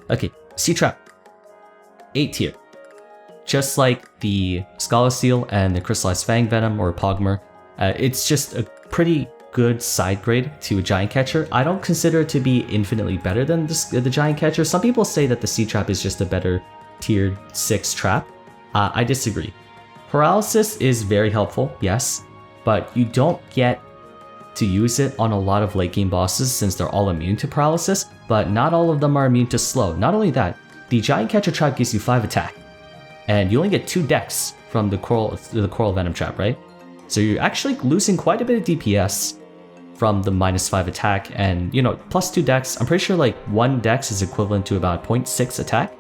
Okay, Sea Trap. 8 tier. Just like the Scholar Seal and the Crystallized Fang Venom or Pogmer, it's just a pretty good side grade to a Giant Catcher. I don't consider it to be infinitely better than the Giant Catcher. Some people say that the Sea Trap is just a better tiered 6 trap. I disagree. Paralysis is very helpful, yes, but you don't get to use it on a lot of late game bosses since they're all immune to paralysis, but not all of them are immune to slow. Not only that, the Giant Catcher trap gives you 5 attack, and you only get 2 dex from the Coral Venom trap, right? So you're actually losing quite a bit of DPS from the -5 attack, and plus 2 dex. I'm pretty sure like 1 dex is equivalent to about 0.6 attack.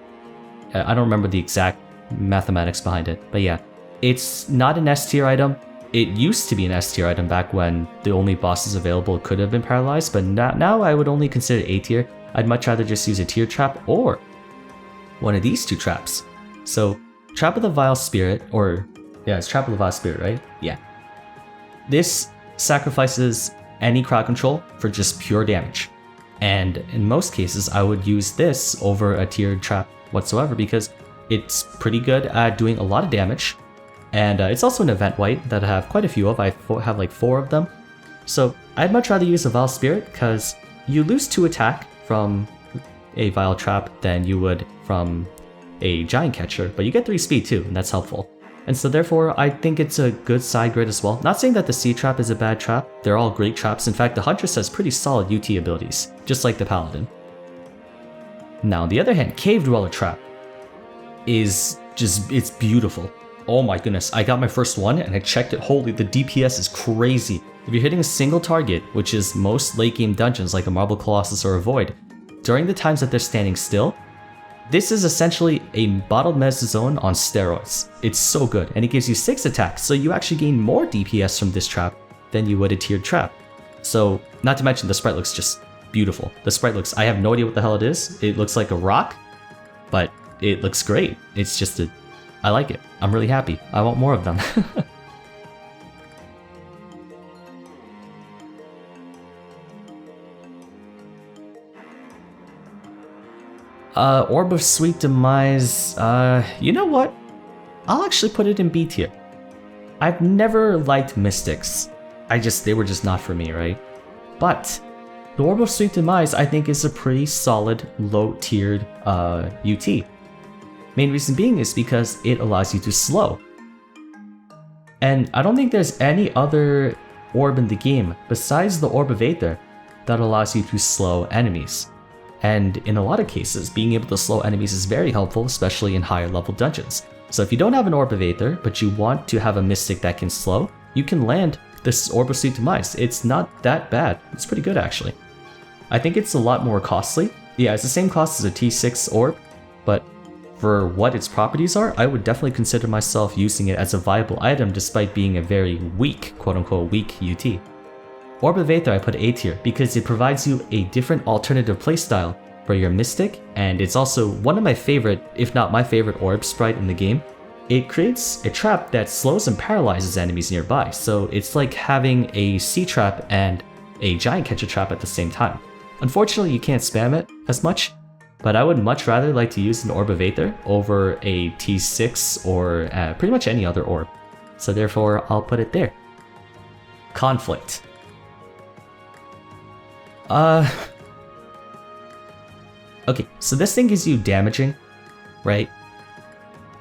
I don't remember the exact mathematics behind it, but yeah, it's not an S tier item. It used to be an S tier item back when the only bosses available could have been paralyzed, but now I would only consider it A tier. I'd much rather just use a tier trap or one of these 2 traps. So Trap of the Vile Spirit, it's Trap of the Vile Spirit, right? Yeah. This sacrifices any crowd control for just pure damage. And in most cases, I would use this over a tiered trap whatsoever because it's pretty good at doing a lot of damage. And it's also an event white that I have quite a few of. I have like 4 of them. So I'd much rather use a Vile Spirit because you lose 2 attack from a Vile Trap than you would from a Giant Catcher, but you get 3 speed too, and that's helpful. And so therefore, I think it's a good side grade as well. Not saying that the Sea Trap is a bad trap, they're all great traps. In fact, the Huntress has pretty solid UT abilities, just like the Paladin. Now on the other hand, Cave Dweller Trap is it's beautiful. Oh my goodness, I got my first one and I checked it. Holy, the DPS is crazy. If you're hitting a single target, which is most late game dungeons like a Marble Colossus or a Void, during the times that they're standing still, this is essentially a bottled medicine zone on steroids. It's so good, and it gives you 6 attacks, so you actually gain more DPS from this trap than you would a tiered trap. So, not to mention the sprite looks just beautiful. The sprite looks, I have no idea what the hell it is. It looks like a rock, but it looks great. It's just I like it. I'm really happy. I want more of them. Orb of Sweet Demise, you know what? I'll actually put it in B tier. I've never liked Mystics. They were just not for me, right? But the Orb of Sweet Demise, I think, is a pretty solid, low-tiered UT. Main reason being is because it allows you to slow. And I don't think there's any other orb in the game, besides the Orb of Aether, that allows you to slow enemies. And in a lot of cases, being able to slow enemies is very helpful, especially in higher level dungeons. So if you don't have an Orb of Aether, but you want to have a Mystic that can slow, you can land this Orb of Sweet Demise. It's not that bad. It's pretty good, actually. I think it's a lot more costly. Yeah, it's the same cost as a T6 Orb, but for what its properties are, I would definitely consider myself using it as a viable item despite being a very weak, quote-unquote, weak UT. Orb of Aether I put A tier because it provides you a different alternative playstyle for your Mystic, and it's also one of my favorite, if not my favorite orb sprite in the game. It creates a trap that slows and paralyzes enemies nearby, so it's like having a Sea Trap and a Giant Catcher trap at the same time. Unfortunately, you can't spam it as much, but I would much rather like to use an Orb of Aether over a T6 or pretty much any other orb. So therefore, I'll put it there. Conflict. Okay, so this thing gives you damaging, right?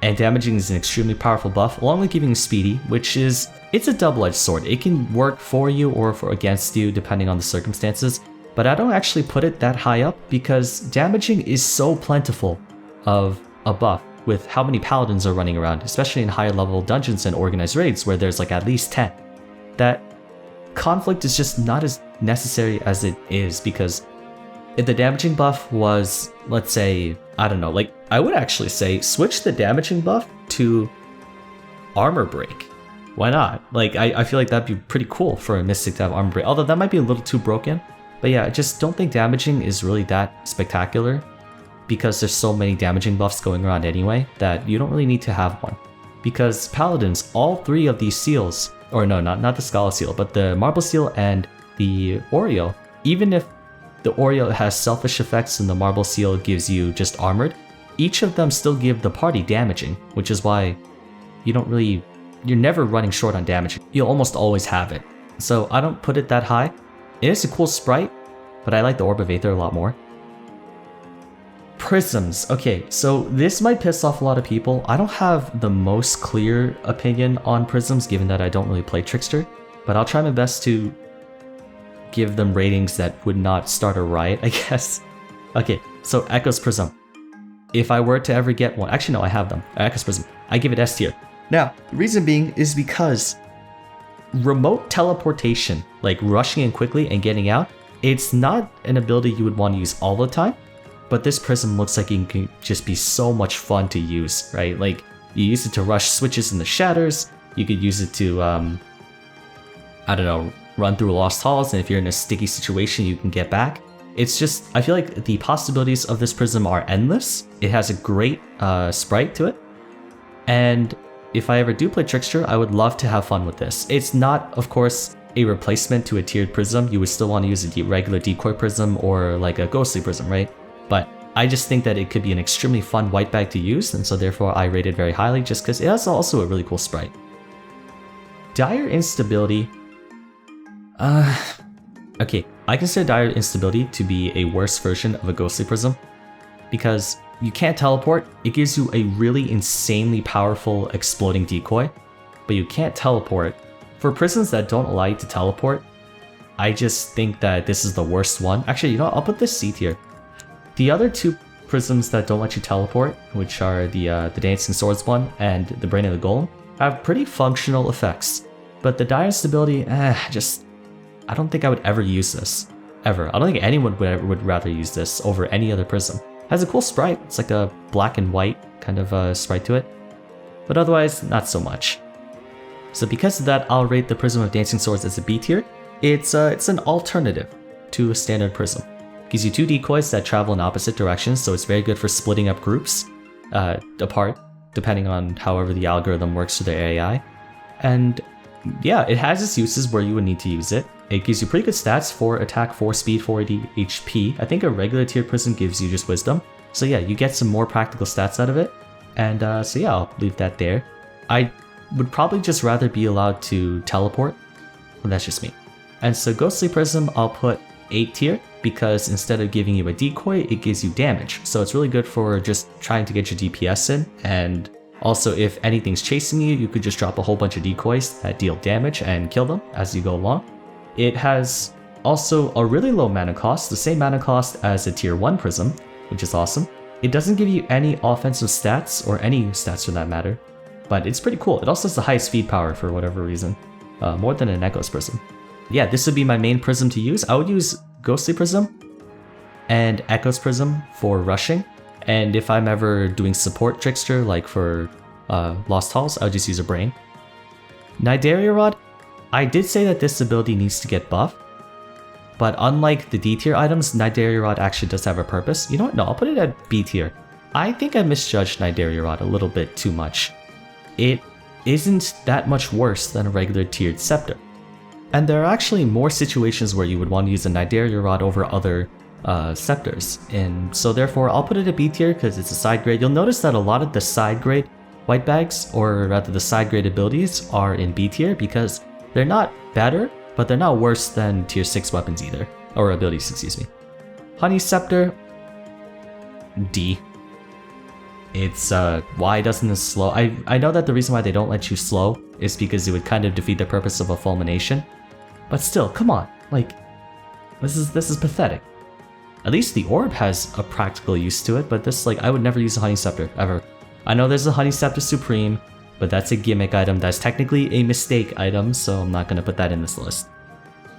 And damaging is an extremely powerful buff, along with giving you speedy, which is, it's a double-edged sword. It can work for you or against you, depending on the circumstances. But I don't actually put it that high up because damaging is so plentiful of a buff with how many paladins are running around, especially in higher level dungeons and organized raids where there's like at least 10. That conflict is just not as necessary as it is, because if the damaging buff was, let's say, I don't know, like I would actually say switch the damaging buff to armor break. Why not? Like I feel like that'd be pretty cool for a Mystic to have armor break, although that might be a little too broken. But yeah, I just don't think damaging is really that spectacular because there's so many damaging buffs going around anyway that you don't really need to have one. Because Paladins, all 3 of these seals, or no, not the Scholar Seal, but the Marble Seal and the Oreo, even if the Oreo has selfish effects and the Marble Seal gives you just armored, each of them still give the party damaging, which is why you're never running short on damage. You'll almost always have it. So I don't put it that high. It is a cool sprite, but I like the Orb of Aether a lot more. Prisms. Okay, so this might piss off a lot of people. I don't have the most clear opinion on prisms given that I don't really play Trickster, but I'll try my best to give them ratings that would not start a riot, I guess. Okay, so Echo's Prism. If I were to ever get one, actually no, I have them. Echo's Prism. I give it S tier. Now, the reason being is because remote teleportation, like rushing in quickly and getting out, it's not an ability you would want to use all the time, but this prism looks like it can just be so much fun to use, right? Like, you use it to rush switches in the shatters, you could use it to, I don't know, run through lost halls, and if you're in a sticky situation, you can get back. It's just, I feel like the possibilities of this prism are endless. It has a great sprite to it, and if I ever do play Trickster, I would love to have fun with this. It's not, of course, a replacement to a tiered prism. You would still want to use a regular decoy prism or like a ghostly prism, right? But I just think that it could be an extremely fun white bag to use, and so therefore I rate it very highly just because it has also a really cool sprite. Dire Instability. Okay, I consider Dire Instability to be a worse version of a ghostly prism because you can't teleport. It gives you a really insanely powerful exploding decoy, but you can't teleport. For prisms that don't allow you to teleport, I just think that this is the worst one. Actually, you know what? I'll put this C tier. The other two prisms that don't let you teleport, which are the Dancing Swords one and the Brain of the Golem, have pretty functional effects. But the Dire Instability, I don't think I would ever use this. Ever. I don't think anyone would rather use this over any other prism. It has a cool sprite. It's like a black and white kind of sprite to it. But otherwise, not so much. So because of that, I'll rate the Prism of Dancing Swords as a B tier. It's an alternative to a standard prism. Gives you two decoys that travel in opposite directions, so it's very good for splitting up groups apart, depending on however the algorithm works for their AI. And yeah, it has its uses where you would need to use it. It gives you pretty good stats for attack, 4 speed, 480 HP. I think a regular tier prism gives you just wisdom. So yeah, you get some more practical stats out of it. And so yeah, I'll leave that there. I would probably just rather be allowed to teleport, but that's just me. And so Ghostly Prism, I'll put 8 tier, because instead of giving you a decoy, it gives you damage. So it's really good for just trying to get your DPS in, and also if anything's chasing you, you could just drop a whole bunch of decoys that deal damage and kill them as you go along. It has also a really low mana cost, the same mana cost as a tier 1 prism, which is awesome. It doesn't give you any offensive stats, or any stats for that matter, but it's pretty cool. It also has the highest speed power for whatever reason, more than an Echo's Prism. Yeah, this would be my main prism to use. I would use Ghostly Prism and Echo's Prism for rushing, and if I'm ever doing support Trickster, like for Lost Halls, I would just use a Brain. Nidaria Rod, I did say that this ability needs to get buffed, but unlike the D tier items, Nidaria Rod actually does have a purpose. You know what? No, I'll put it at B tier. I think I misjudged Nidaria Rod a little bit too much. It isn't that much worse than a regular tiered scepter. And there are actually more situations where you would want to use a Nidaria Rod over other scepters, and so therefore I'll put it at B tier because it's a side grade. You'll notice that a lot of the side grade white bags, or rather the side grade abilities, are in B tier because they're not better, but they're not worse than tier 6 weapons either, or abilities, excuse me. Honey Scepter, D. It's why doesn't this slow? I know that the reason why they don't let you slow is because it would kind of defeat the purpose of a fulmination. But still, come on, like, this is pathetic. At least the orb has a practical use to it, but this, like, I would never use a Honey Scepter, ever. I know there's a Honey Scepter Supreme, but that's a gimmick item that's technically a mistake item, so I'm not gonna put that in this list.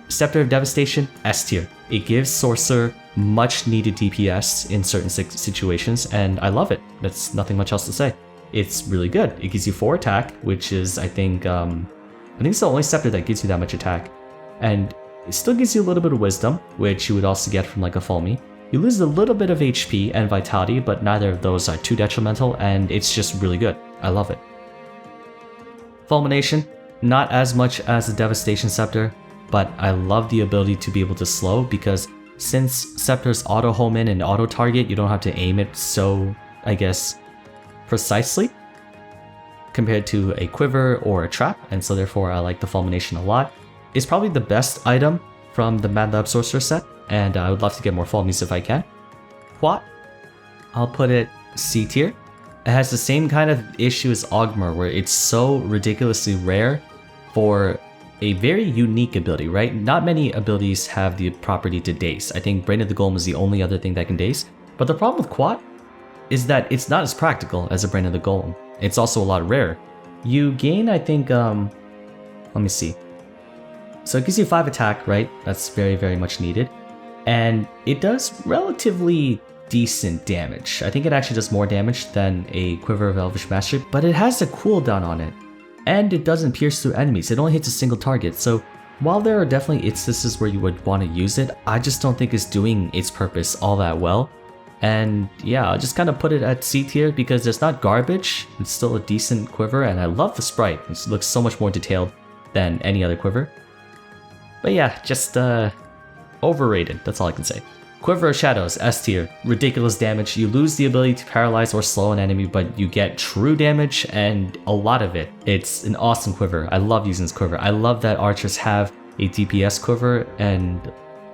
Scepter of Devastation, S tier. It gives Sorcerer much needed DPS in certain situations, and I love it. That's nothing much else to say. It's really good. It gives you 4 attack, which is, I think it's the only scepter that gives you that much attack. And it still gives you a little bit of wisdom, which you would also get from like a Fulmi. You lose a little bit of HP and vitality, but neither of those are too detrimental, and it's just really good. I love it. Fulmination, not as much as the Devastation Scepter, but I love the ability to be able to slow, because since Scepter's auto home in and auto target, you don't have to aim it so, I guess, precisely compared to a quiver or a trap, and so therefore I like the Fulmination a lot. It's probably the best item from the Mad Lab Sorcerer set, and I would love to get more Fulmies if I can. Quat, I'll put it C tier. It has the same kind of issue as Ogmer, where it's so ridiculously rare for a very unique ability, right? Not many abilities have the property to daze. I think Brain of the Golem is the only other thing that can daze. But the problem with Quat is that it's not as practical as a Brain of the Golem. It's also a lot rarer. You gain, I think, let me see. So it gives you 5 attack, right? That's very, very much needed. And it does relatively decent damage. I think it actually does more damage than a Quiver of Elvish Mastery, but it has a cooldown on it. And it doesn't pierce through enemies. It only hits a single target. So while there are definitely instances where you would want to use it, I just don't think it's doing its purpose all that well. And yeah, I'll just kind of put it at C tier because it's not garbage. It's still a decent quiver, and I love the sprite. It looks so much more detailed than any other quiver. But yeah, just overrated. That's all I can say. Quiver of Shadows, S tier. Ridiculous damage. You lose the ability to paralyze or slow an enemy, but you get true damage and a lot of it. It's an awesome quiver. I love using this quiver. I love that archers have a DPS quiver, and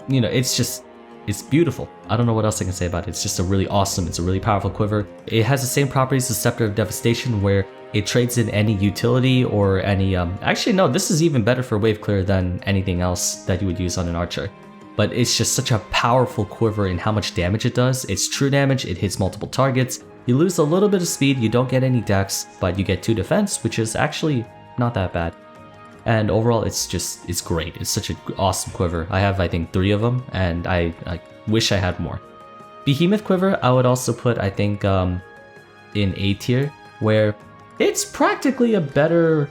you know, it's beautiful. I don't know what else I can say about it. It's just a really awesome, it's a really powerful quiver. It has the same properties as Scepter of Devastation, where it trades in any utility or any, actually no, this is even better for wave clear than anything else that you would use on an archer. But it's just such a powerful quiver in how much damage it does. It's true damage, it hits multiple targets. You lose a little bit of speed, you don't get any dex, but you get 2 defense, which is actually not that bad. And overall, it's great. It's such an awesome quiver. I have, I think, 3 of them, and I wish I had more. Behemoth Quiver, I would also put, I think, in A tier, where it's practically a better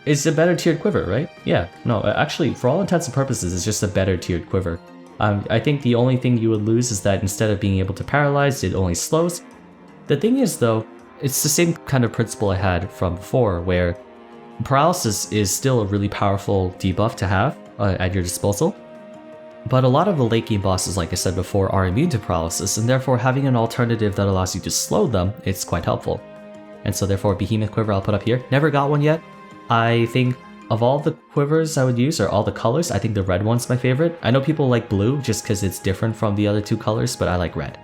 tiered quiver, right? Yeah, no, actually, for all intents and purposes, it's just a better tiered quiver. I think the only thing you would lose is that instead of being able to paralyze, it only slows. The thing is, though, it's the same kind of principle I had from before, where paralysis is still a really powerful debuff to have at your disposal. But a lot of the late game bosses, like I said before, are immune to paralysis, and therefore having an alternative that allows you to slow them, it's quite helpful. And so therefore Behemoth Quiver I'll put up here. Never got one yet. I think of all the quivers I would use, or all the colors, I think the red one's my favorite. I know people like blue just because it's different from the other 2 colors, but I like red.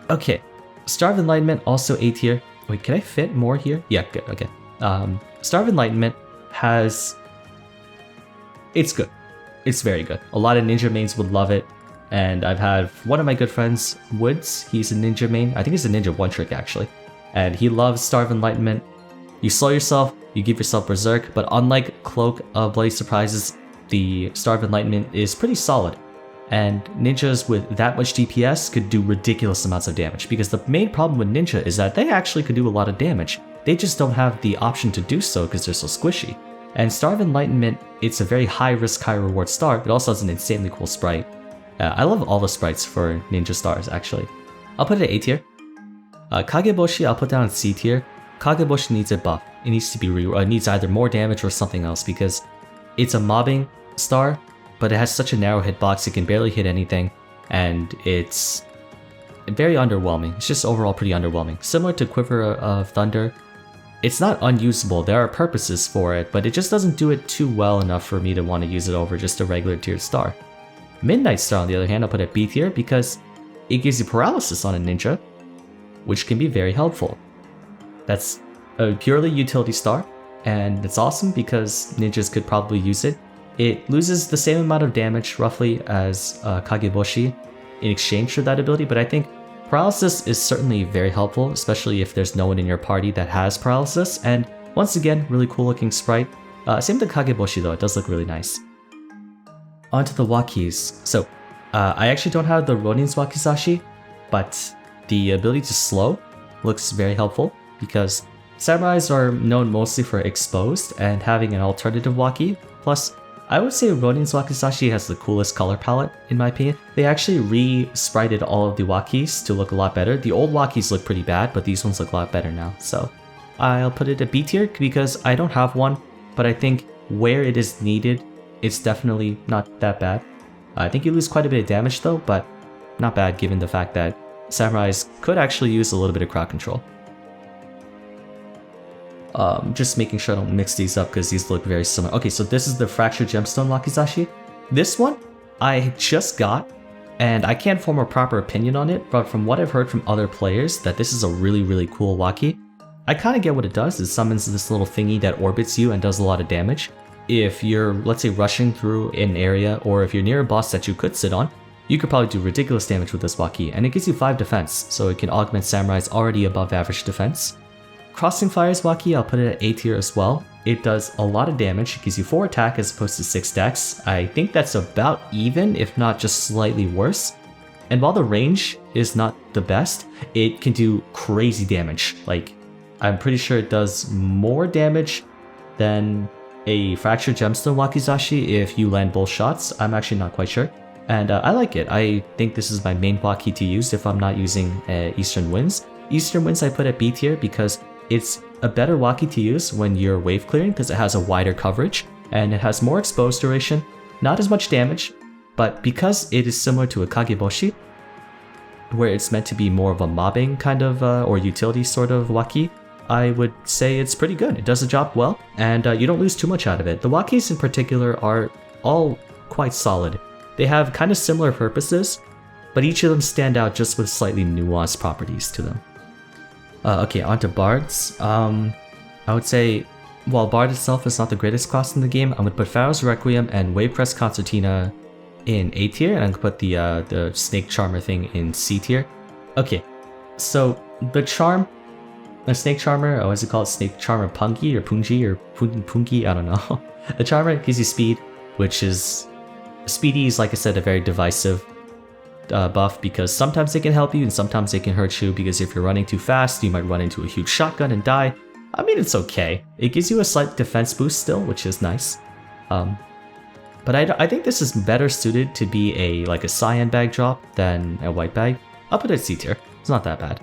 Okay, Star of Enlightenment, also A tier. Wait, can I fit more here? Yeah, good, okay. Star of Enlightenment it's good. It's very good. A lot of ninja mains would love it, and I've had one of my good friends, Woods, he's a ninja main. I think he's a ninja one trick actually, and he loves Star of Enlightenment. You slow yourself, you give yourself Berserk, but unlike Cloak of Bloody Surprises, the Star of Enlightenment is pretty solid. And ninjas with that much DPS could do ridiculous amounts of damage, because the main problem with ninja is that they actually could do a lot of damage. They just don't have the option to do so because they're so squishy. And Star of Enlightenment, it's a very high risk, high reward star. It also has an insanely cool sprite. I love all the sprites for ninja stars, actually. I'll put it at A tier. Kageboshi, I'll put down in C tier. Kageboshi needs a buff. It needs to be needs either more damage or something else, because it's a mobbing star, but it has such a narrow hitbox, it can barely hit anything, and it's very underwhelming. It's just overall pretty underwhelming. Similar to Quiver of Thunder, it's not unusable, there are purposes for it, but it just doesn't do it too well enough for me to want to use it over just a regular tiered star. Midnight Star, on the other hand, I'll put at B tier because it gives you paralysis on a ninja, which can be very helpful. That's a purely utility star, and it's awesome because ninjas could probably use it. It loses the same amount of damage, roughly, as Kageboshi in exchange for that ability, but I think paralysis is certainly very helpful, especially if there's no one in your party that has paralysis, and once again, really cool looking sprite. Same with Kageboshi though, it does look really nice. On to the wakis. So, I actually don't have the Ronin's wakizashi, but the ability to slow looks very helpful, because samurais are known mostly for exposed and having an alternative waki. Plus, I would say Ronin's wakizashi has the coolest color palette, in my opinion. They actually re-sprited all of the wakis to look a lot better. The old wakis look pretty bad, but these ones look a lot better now. So I'll put it at B tier because I don't have one, but I think where it is needed, it's definitely not that bad. I think you lose quite a bit of damage though, but not bad given the fact that samurais could actually use a little bit of crowd control. Just making sure I don't mix these up because these look very similar. Okay, so this is the Fractured Gemstone wakizashi. This one I just got, and I can't form a proper opinion on it, but from what I've heard from other players, that this is a really cool waki. I kind of get what it does. It summons this little thingy that orbits you and does a lot of damage. If you're, let's say, rushing through an area, or if you're near a boss that you could sit on, you could probably do ridiculous damage with this waki, and it gives you 5 defense, so it can augment samurai's already above average defense. Crossing Fire's waki, I'll put it at A tier as well. It does a lot of damage. It gives you 4 attack as opposed to 6 dex. I think that's about even, if not just slightly worse. And while the range is not the best, it can do crazy damage. Like, I'm pretty sure it does more damage than a Fractured Gemstone wakizashi if you land both shots. I'm actually not quite sure. And I like it. I think this is my main waki to use if I'm not using Eastern Winds. Eastern Winds I put at B tier because it's a better waki to use when you're wave clearing because it has a wider coverage and it has more exposed duration, not as much damage, but because it is similar to a Kageboshi, where it's meant to be more of a mobbing kind of or utility sort of waki, I would say it's pretty good. It does the job well, and you don't lose too much out of it. The wakis in particular are all quite solid. They have kind of similar purposes, but each of them stand out just with slightly nuanced properties to them. Okay, onto bards. I would say, while bard itself is not the greatest class in the game, I'm gonna put Pharaoh's Requiem and Wavecrest Concertina in A tier, and I'm gonna put the Snake Charmer thing in C tier. Okay, so the charm, the Snake Charmer, what is it called? Snake Charmer Pungi or Punji or Pungi? I don't know. The Charmer gives you speed, which is speedy is, like I said, a very divisive buff because sometimes they can help you and sometimes they can hurt you because if you're running too fast, you might run into a huge shotgun and die. I mean, it's okay. It gives you a slight defense boost still, which is nice. But I think this is better suited to be a cyan bag drop than a white bag. I'll put it at C tier. It's not that bad.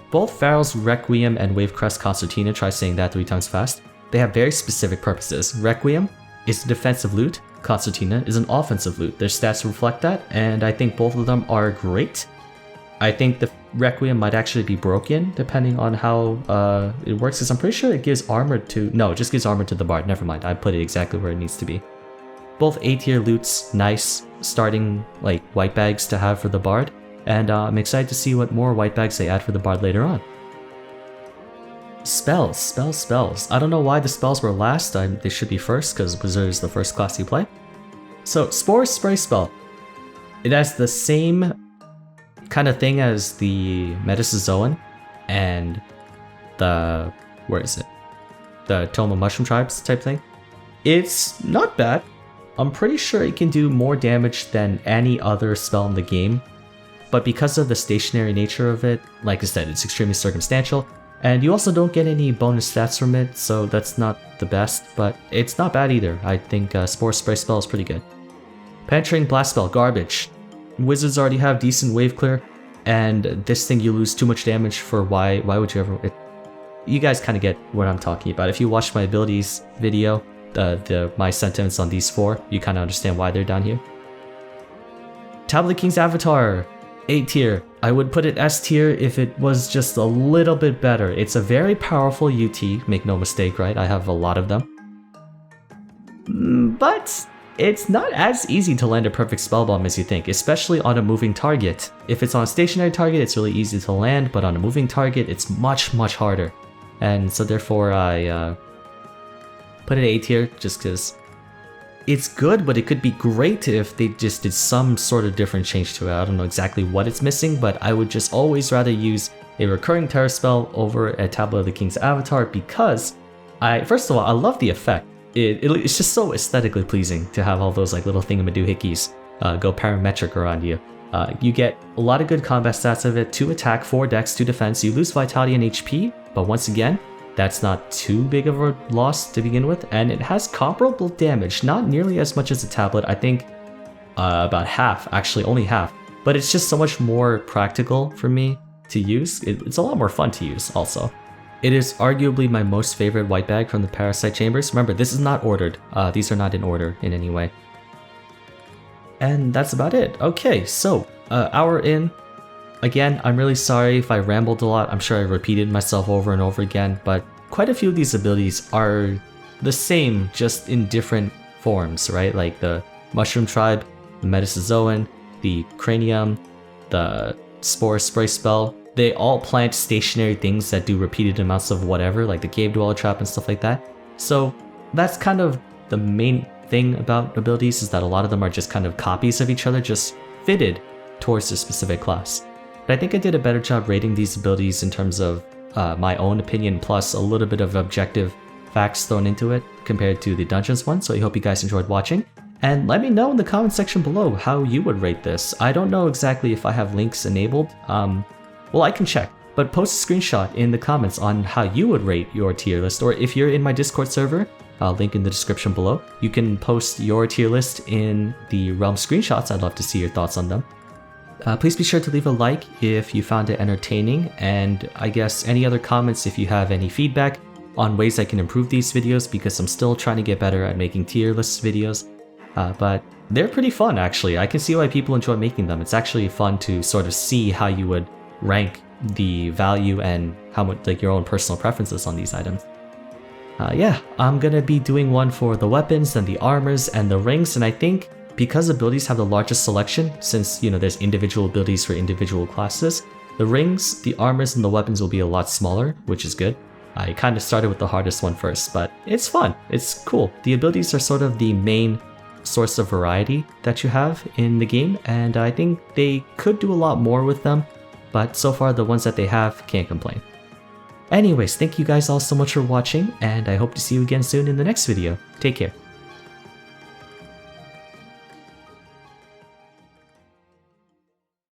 Both Pharaoh's Requiem and Wavecrest Concertina, try saying that 3 times fast, they have very specific purposes. Requiem is the defensive loot. Concertina is an offensive loot. Their stats reflect that, and I think both of them are great. I think the Requiem might actually be broken depending on how it works, because I'm pretty sure it gives armor to... No, it just gives armor to the bard. Never mind, I put it exactly where it needs to be. Both A tier loots, nice starting like white bags to have for the bard, and I'm excited to see what more white bags they add for the bard later on. Spells. I don't know why the spells were last. They should be first because Wizard is the first class you play. So, Spores Spray Spell. It has the same kind of thing as the Metazoan and the... where is it? The Toma Mushroom Tribes type thing. It's not bad. I'm pretty sure it can do more damage than any other spell in the game. But because of the stationary nature of it, like I said, it's extremely circumstantial. And you also don't get any bonus stats from it, so that's not the best, but it's not bad either. I think Spore Spray Spell is pretty good. Penetrating Blast Spell, garbage. Wizards already have decent wave clear, and this thing you lose too much damage for. Why would you ever... You guys kind of get what I'm talking about. If you watched my abilities video, my sentiments on these 4, you kind of understand why they're down here. Tablet King's Avatar, A tier. I would put it S tier if it was just a little bit better. It's a very powerful UT, make no mistake, right? I have a lot of them. But it's not as easy to land a perfect spell bomb as you think, especially on a moving target. If it's on a stationary target, it's really easy to land, but on a moving target, it's much harder. And so therefore I put it A tier just because it's good, but it could be great if they just did some sort of different change to it. I don't know exactly what it's missing, but I would just always rather use a recurring terror spell over a Tablet of the King's Avatar because first of all, I love the effect. It's just so aesthetically pleasing to have all those like little thingamadoohickeys go parametric around you. You get a lot of good combat stats of it, 2 attack, 4 dex, 2 defense. You lose vitality and HP, but once again, that's not too big of a loss to begin with, and it has comparable damage, not nearly as much as a tablet. I think about half, actually only half, but it's just so much more practical for me to use. It's a lot more fun to use also. It is arguably my most favorite white bag from the Parasite Chambers. Remember, this is not ordered. These are not in order in any way. And that's about it. Okay, so hour in. Again, I'm really sorry if I rambled a lot. I'm sure I repeated myself over and over again, but quite a few of these abilities are the same, just in different forms, right? Like the Mushroom Tribe, the Metazoan, the Cranium, the Spores Spray Spell. They all plant stationary things that do repeated amounts of whatever, like the Cave Dweller Trap and stuff like that. So that's kind of the main thing about abilities, is that a lot of them are just kind of copies of each other, just fitted towards a specific class. But I think I did a better job rating these abilities in terms of my own opinion, plus a little bit of objective facts thrown into it compared to the Dungeons one, so I hope you guys enjoyed watching. And let me know in the comment section below how you would rate this. I don't know exactly if I have links enabled. Well, I can check, but post a screenshot in the comments on how you would rate your tier list, or if you're in my Discord server, link in the description below, you can post your tier list in the Realm screenshots. I'd love to see your thoughts on them. Please be sure to leave a like if you found it entertaining, and I guess any other comments if you have any feedback on ways I can improve these videos, because I'm still trying to get better at making tier list videos. But they're pretty fun, actually. I can see why people enjoy making them. It's actually fun to sort of see how you would rank the value and how much, like, your own personal preferences on these items. Yeah, I'm gonna be doing one for the weapons and the armors and the rings, and I think because abilities have the largest selection, since, you know, there's individual abilities for individual classes, the rings, the armors, and the weapons will be a lot smaller, which is good. I kind of started with the hardest one first, but it's fun. It's cool. The abilities are sort of the main source of variety that you have in the game, and I think they could do a lot more with them, but so far the ones that they have, can't complain. Anyways, thank you guys all so much for watching, and I hope to see you again soon in the next video. Take care.